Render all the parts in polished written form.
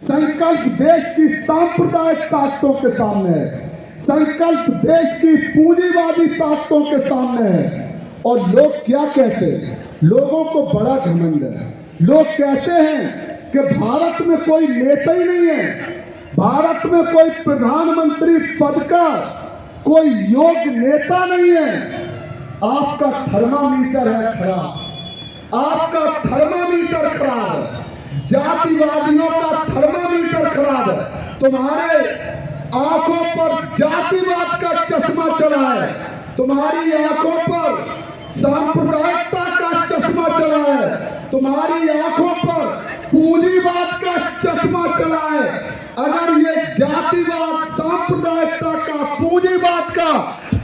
संकल्प देश की सांप्रदायिक ताकतों के सामने है, संकल्प देश की पूंजीवादी ताकतों के सामने है। और लोग क्या कहते हैं? लोगों को बड़ा घमंड है। लोग कहते हैं कि भारत में कोई नेता ही नहीं है, भारत में कोई प्रधानमंत्री पद का कोई योग्य नेता नहीं है। आपका थर्मामीटर है खराब, आपका थर्मामीटर खराब है, जातिवादियों का थर्मामीटर खराब है। तुम्हारे आंखों पर जातिवाद का चश्मा चला है, तुम्हारी आंखों पर सांप्रदायिकता का चश्मा चला है, तुम्हारी आंखों पर पूंजीवाद का चश्मा चला है। अगर ये जातिवाद, सांप्रदायिकता का, पूंजीवाद का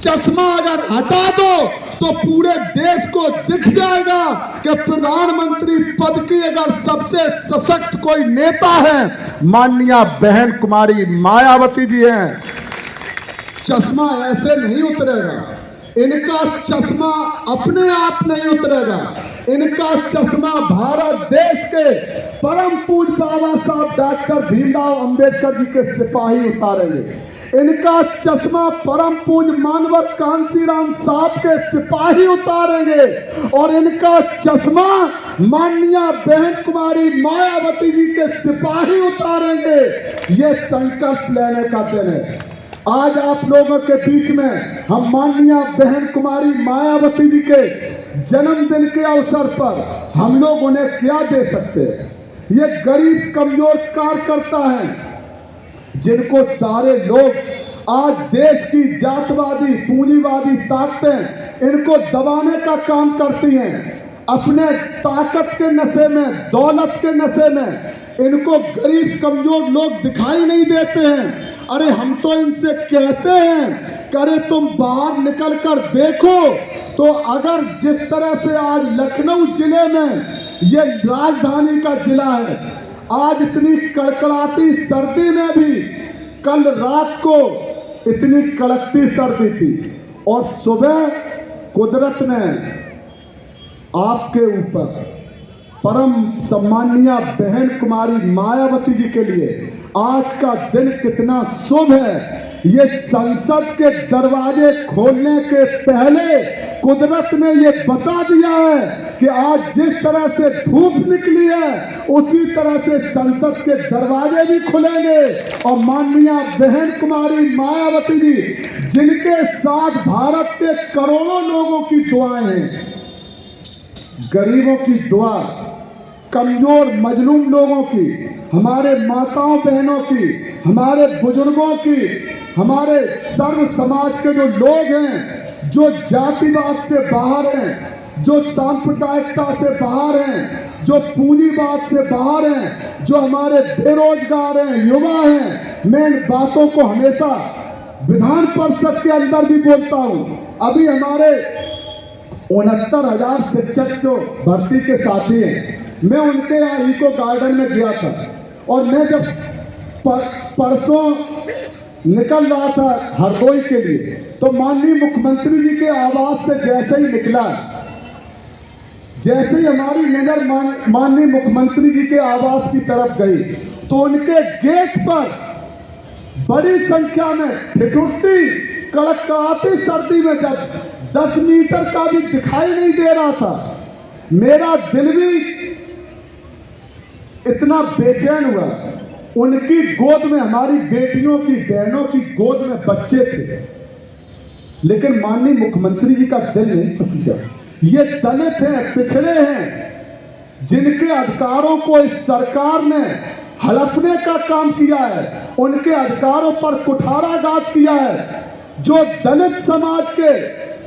चश्मा अगर हटा दो तो पूरे देश को दिख जाएगा कि प्रधानमंत्री पद की अगर सबसे सशक्त कोई नेता है, माननीय बहन कुमारी मायावती जी हैं। चश्मा ऐसे नहीं उतरेगा, इनका चश्मा अपने आप नहीं उतरेगा, इनका चश्मा भारत देश के परम पूज्य बाबा साहब डॉक्टर भीमराव अंबेडकर जी के सिपाही उतारेंगे। इनका चश्मा परम पूज्य मानवर कांसीराम साहब के सिपाही उतारेंगे और इनका चश्मा माननीय बहन कुमारी मायावती जी के सिपाही उतारेंगे। ये संकल्प लेने का दिन है। आज आप लोगों के बीच में हम माननीय बहन कुमारी मायावती जी के जन्मदिन के अवसर पर हम लोग उन्हें क्या दे सकते हैं? ये गरीब कमजोर कार्यकर्ता हैं जिनको सारे लोग आज देश की जातवादी पूंजीवादी ताकतें इनको दबाने का काम करती हैं। अपने ताकत के नशे में, दौलत के नशे में इनको गरीब कमजोर लोग दिखाई नहीं देते हैं। अरे हम तो इनसे कहते हैं कि अरे तुम बाहर निकल कर देखो तो अगर जिस तरह से आज लखनऊ जिले में, ये राजधानी का जिला है, आज इतनी कड़कड़ाती सर्दी में भी कल रात को इतनी कड़कती सर्दी थी और सुबह कुदरत ने आपके ऊपर परम सम्माननीय बहन कुमारी मायावती जी के लिए आज का दिन कितना शुभ है। ये संसद के दरवाजे खोलने के पहले कुदरत ने ये बता दिया है कि आज जिस तरह से धूप निकली है उसी तरह से संसद के दरवाजे भी खुलेंगे। और माननीय बहन कुमारी मायावती जी जिनके साथ भारत के करोड़ों लोगों की दुआएं हैं, गरीबों की दुआ, कमजोर मजलूम लोगों की, हमारे माताओं बहनों की, हमारे बुजुर्गों की, हमारे सर्व समाज के जो लोग हैं, जो जातिवाद से बाहर हैं, जो सांप्रदायिकता से बाहर हैं, जो पूंजीवाद से बाहर हैं, जो हमारे बेरोजगार हैं, युवा हैं। मैं इन बातों को हमेशा विधान परिषद के अंदर भी बोलता हूँ। अभी हमारे 69,000 शिक्षक जो भर्ती के साथी हैं, मैं उनके यहाँ इको गार्डन में गया था और मैं जब परसों निकल रहा था हरदोई के लिए तो माननीय मुख्यमंत्री जी के आवास से जैसे ही निकला, जैसे ही हमारी नजर माननीय मुख्यमंत्री जी के आवास की तरफ गई तो उनके गेट पर बड़ी संख्या में ठिठुरती कड़कड़ाती सर्दी में जब 10 मीटर का भी दिखाई नहीं दे रहा था, मेरा दिल भी इतना बेचैन हुआ। उनकी गोद में, हमारी बेटियों की, बहनों की गोद में बच्चे थे, लेकिन माननीय मुख्यमंत्री जी का दिल नहीं पसीजा। ये दलित हैं, पिछड़े हैं, जिनके अधिकारों को इस सरकार ने हड़पने का काम किया है, उनके अधिकारों पर कुठाराघात किया है। जो दलित समाज के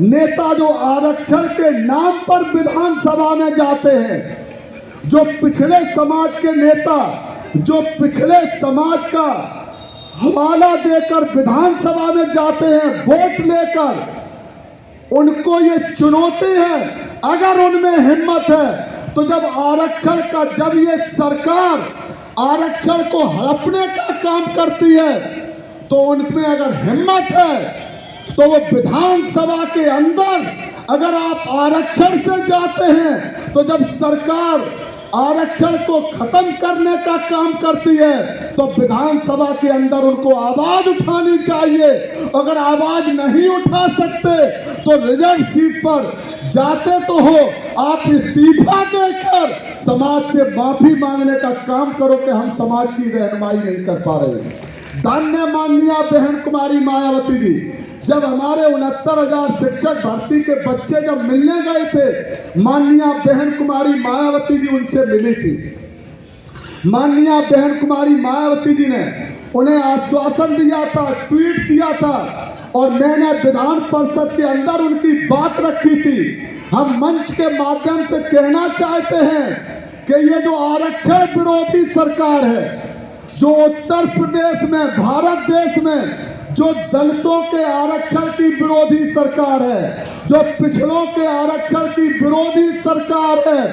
नेता जो आरक्षण के नाम पर विधानसभा में जाते हैं, जो पिछड़े समाज के नेता, जो पिछड़े समाज का हवाला देकर विधानसभा में जाते हैं वोट लेकर, उनको ये चुनौती है। अगर उनमें हिम्मत है तो जब आरक्षण का, जब ये सरकार आरक्षण को हड़पने का काम करती है तो उनमें अगर हिम्मत है तो वो विधानसभा के अंदर, अगर आप आरक्षण से जाते हैं तो जब सरकार आरक्षण को खत्म करने का काम करती है तो विधानसभा के अंदर उनको आवाज उठानी चाहिए। अगर आवाज नहीं उठा सकते तो रिजर्व सीट पर जाते तो हो, आप इस्तीफा देकर समाज से माफी मांगने का काम करो कि हम समाज की रहनुमाई नहीं कर पा रहे। धन्य माननीय बहन कुमारी मायावती जी, जब हमारे 69,000 शिक्षक भर्ती के बच्चे जब मिलने गए थे, माननीय बहन कुमारी मायावती जी उनसे मिली थी। माननीय बहन कुमारी मायावती जी ने उन्हें आश्वासन दिया था, ट्वीट किया था और मैंने विधान परिषद के अंदर उनकी बात रखी थी। हम मंच के माध्यम से कहना चाहते हैं कि ये जो आरक्षण विरोधी सरकार है, जो उत्तर प्रदेश में, भारत देश में जो दलितों के आरक्षण की विरोधी सरकार है, जो पिछड़ों के आरक्षण की विरोधी सरकार है,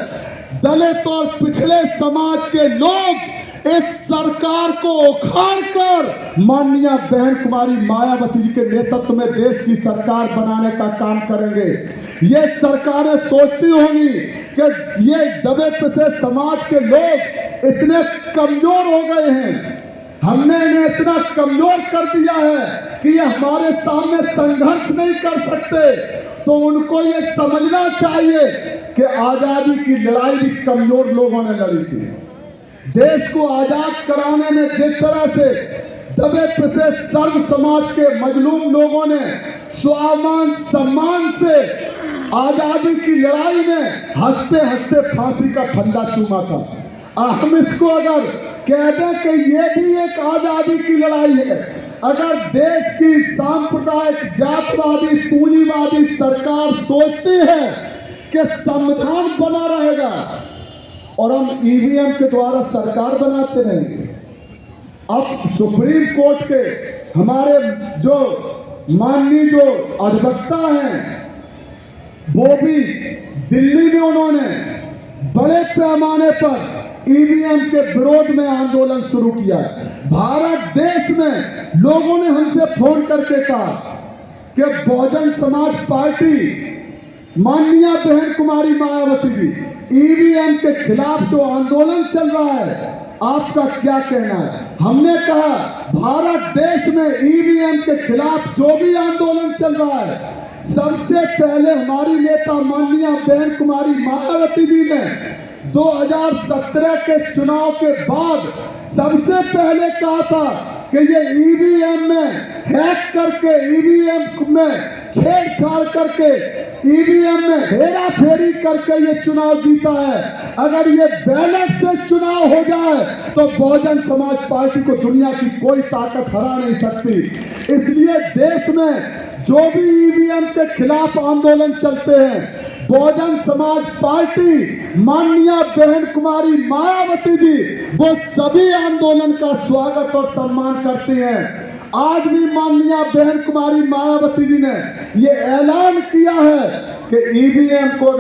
दलित और पिछड़े समाज के लोग इस सरकार को उखाड़ कर माननीय बहन कुमारी मायावती जी के नेतृत्व में देश की सरकार बनाने का काम करेंगे। ये सरकारें सोचती होंगी कि ये दबे पिसे समाज के लोग इतने कमजोर हो गए हैं, हमने इन्हें इतना कमजोर कर दिया है कि ये हमारे सामने संघर्ष नहीं कर सकते। तो उनको ये समझना चाहिए कि आजादी की लड़ाई भी कमजोर लोगों ने लड़ी थी। देश को आजाद कराने में जिस तरह से दबे पिसे सर्व समाज के मजलूम लोगों ने स्वाभिमान सम्मान से आजादी की लड़ाई में हंसते हंसते फांसी का फंदा चूमा था, हम इसको अगर कह दें कि ये भी एक आजादी की लड़ाई है। अगर देश की सांप्रदायिक जातवादी पूंजीवादी सरकार सोचती है कि संविधान बना रहेगा और हम ईवीएम के द्वारा सरकार बनाते रहेंगे, अब सुप्रीम कोर्ट के हमारे जो माननीय जो अधिवक्ता हैं वो भी दिल्ली में उन्होंने बड़े पैमाने पर ईवीएम के विरोध में आंदोलन शुरू किया। भारत देश में लोगों ने हमसे फोन करके कहा कि बहुजन समाज पार्टी माननीय बहन कुमारी मायावती जी, ईवीएम के खिलाफ जो आंदोलन चल रहा है आपका क्या कहना है? हमने कहा भारत देश में ईवीएम के खिलाफ जो भी आंदोलन चल रहा है, सबसे पहले हमारी नेता माननीय बहन कुमारी मायावती जी ने 2017 के चुनाव के बाद सबसे पहले कहा था कि ये ईवीएम में हैक करके, ईवीएम में छेड़छाड़ करके, ईवीएम में हेरा फेरी करके ये चुनाव जीता है। अगर ये बैलेट से चुनाव हो जाए तो बहुजन समाज पार्टी को दुनिया की कोई ताकत हरा नहीं सकती। इसलिए देश में जो भी ईवीएम के खिलाफ आंदोलन चलते हैं, बहुजन समाज पार्टी माननीय बहन कुमारी मायावती जी वो सभी आंदोलन का स्वागत और सम्मान करती हैं। आज भी माननीय बहन कुमारी मायावती जी ने ये ऐलान किया है कि ईवीएम को